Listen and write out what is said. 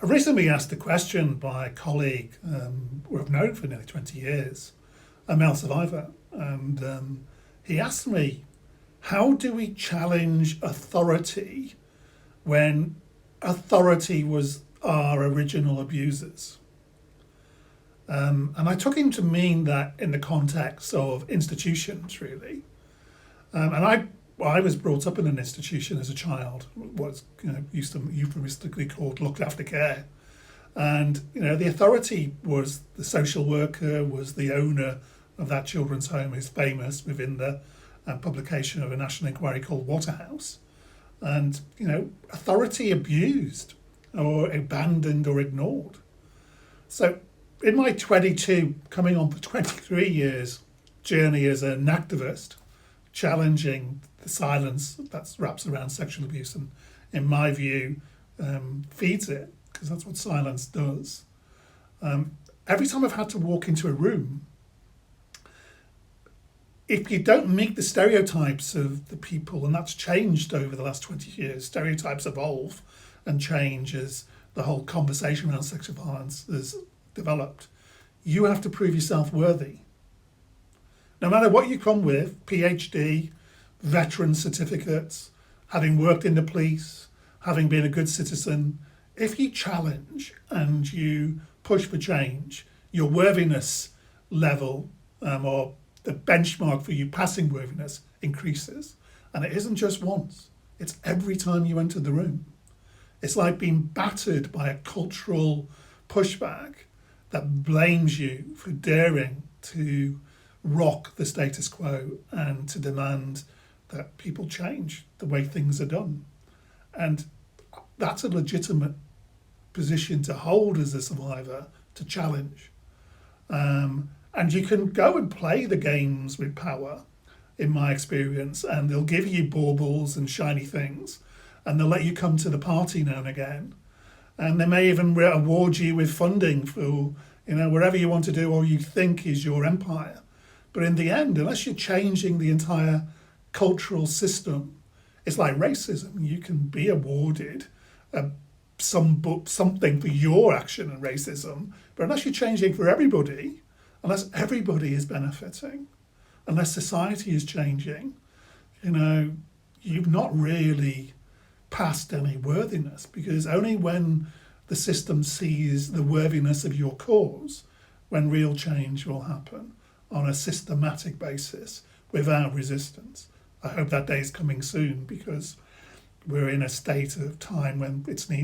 I recently asked a question by a colleague who I've known for nearly 20 years, a male survivor, and he asked me, how do we challenge authority when authority was our original abusers? And I took him to mean that in the context of institutions, really. And I was brought up in an institution as a child, what's used to euphemistically called looked after care. And the authority was the social worker, was the owner of that children's home, who's famous within the publication of a national inquiry called Waterhouse. And authority abused or abandoned or ignored. So in my 22, coming on for 23 years journey as an activist, challenging the silence that wraps around sexual abuse and, in my view, feeds it, because that's what silence does. Every time I've had to walk into a room, if you don't meet the stereotypes of the people, and that's changed over the last 20 years, stereotypes evolve and change as the whole conversation around sexual violence has developed, you have to prove yourself worthy. No matter what you come with, PhD, veteran certificates, having worked in the police, having been a good citizen, if you challenge and you push for change, your worthiness level or the benchmark for you passing worthiness increases. And it isn't just once, it's every time you enter the room. It's like being battered by a cultural pushback that blames you for daring to rock the status quo and to demand that people change the way things are done. And that's a legitimate position to hold as a survivor, to challenge. And you can go and play the games with power, in my experience, and they'll give you baubles and shiny things, and they'll let you come to the party now and again. And they may even award you with funding for wherever you want to do or you think is your empire. But in the end, unless you're changing the entire cultural system, it's like racism. You can be awarded something for your action in racism, but unless you're changing for everybody, unless everybody is benefiting, unless society is changing, you've not really passed any worthiness, because only when the system sees the worthiness of your cause, when real change will happen on a systematic basis without resistance. I hope that day is coming soon, because we're in a state of time when it's needed.